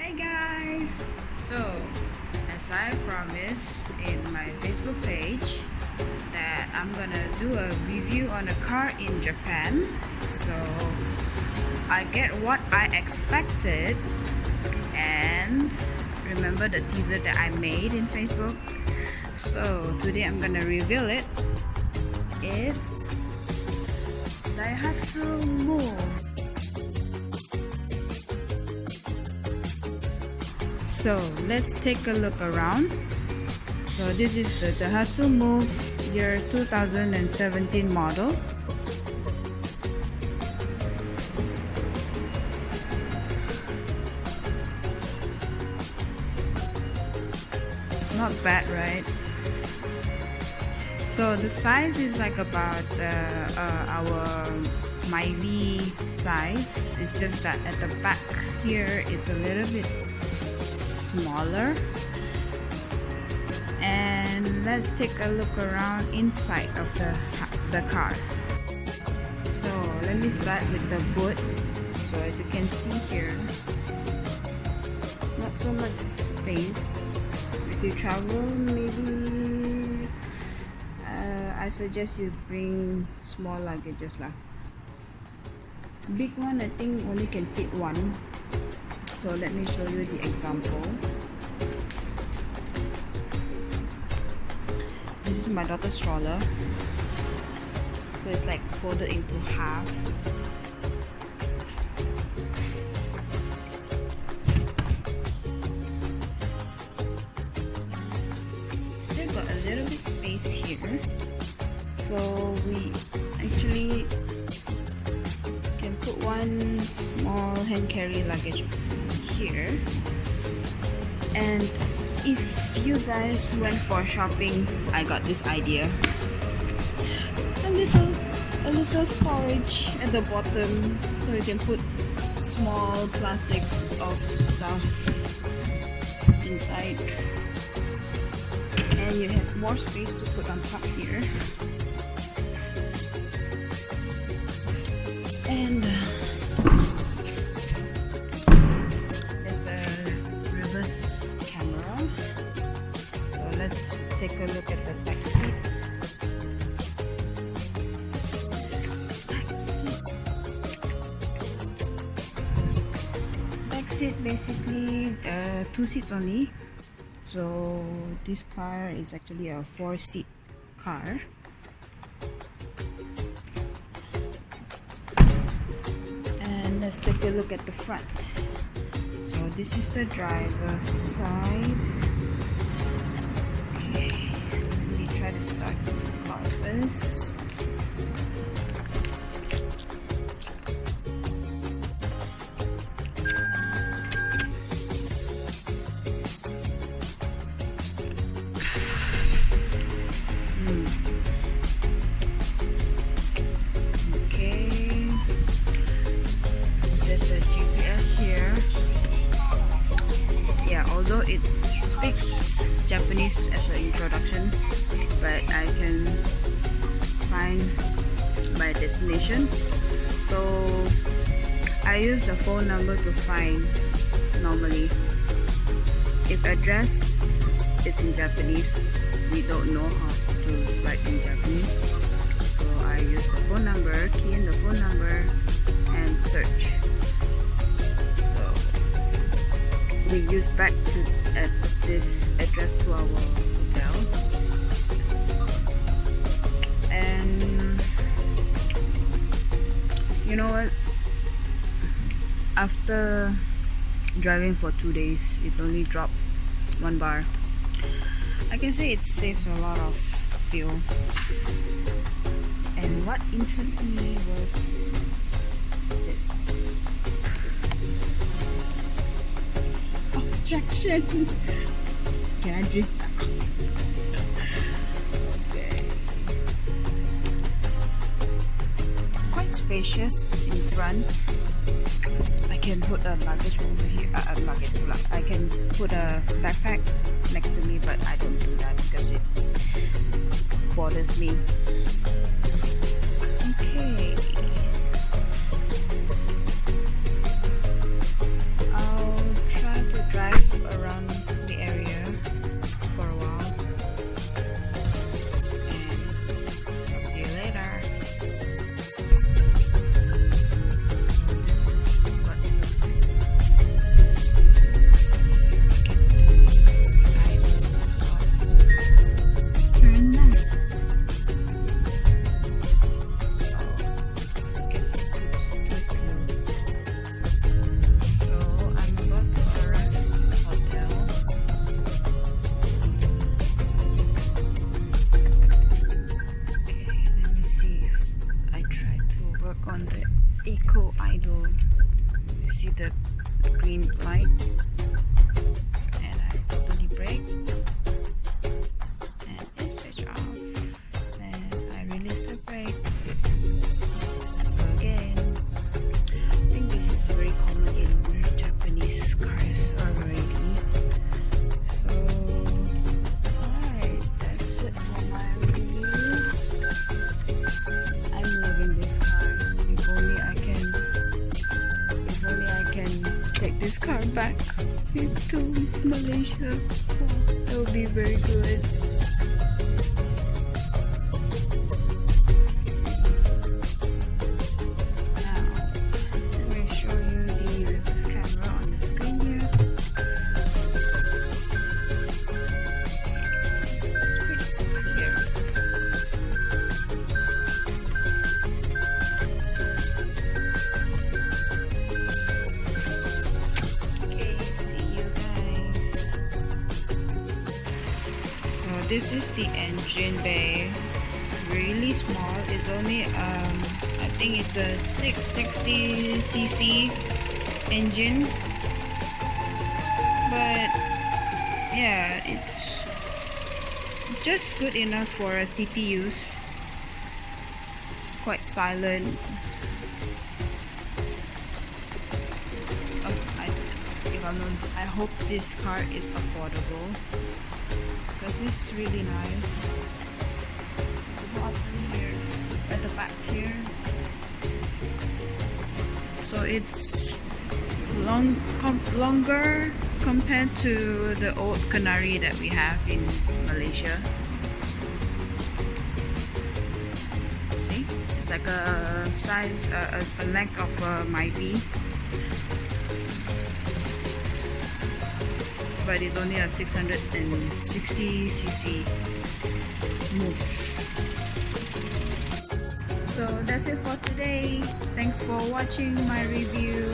Hi guys! So, as I promised in my Facebook page that I'm gonna do a review on a car in Japan. So, I get what I expected, and remember the teaser that I made in Facebook? So, today I'm gonna reveal it. It's Daihatsu Move. So let's take a look around. So this is the Daihatsu Move year 2017 model. Not bad, right? So the size is like about our Myvi size. It's just that at the back here it's a little bit smaller. And let's take a look around inside of the car. So let me start with the boot. So as you can see here, not so much space. If you travel, maybe I suggest you bring small luggages lah. Big one I think only can fit one. So let me show you the example. This is my daughter's stroller. So it's like folded into half. Still got a little bit space here. So we actually can put one small hand carry luggage here. And if you guys went for shopping, I got this idea. A little storage at the bottom, so you can put small plastic of stuff inside, and you have more space to put on top here. And there's a reverse camera. So let's take a look at the back seat. Back seat basically 2 seats only. So this car is actually a 4-seat car. Let's take a look at the front. So this is the driver's side. Okay, let me try to start the car first. Although it speaks Japanese as an introduction, but I can find my destination. So I use the phone number to find normally. If address is in Japanese, we don't know how to write in Japanese. So I use the phone number, key in the phone number, and search. We use back to at this address to our hotel, and you know what, after driving for 2 days, it only dropped 1 bar. I can say it saves a lot of fuel. And what interests me was this objection. Can I drift? Okay. Quite spacious in front. I can put a luggage over here. I can put a backpack next to me, but I don't do that because it bothers me. Okay. I'll try to green light, and I totally brake, and it switch off, and I release the brake. Again, I think this is very common in Japanese cars already. So alright, that's it for my review. I'm loving this car. If only I can take this car back to Malaysia. That would be very good. This is the engine bay, really small. It's only I think it's a 660cc engine, but yeah, it's just good enough for a city use. Quite silent. I hope this car is affordable, because it's really nice. The bottom here, at the back here, so it's longer compared to the old Canary that we have in Malaysia. See, it's like a size, a length of my V. But it's only a 660cc move. So that's it for today. Thanks for watching my review.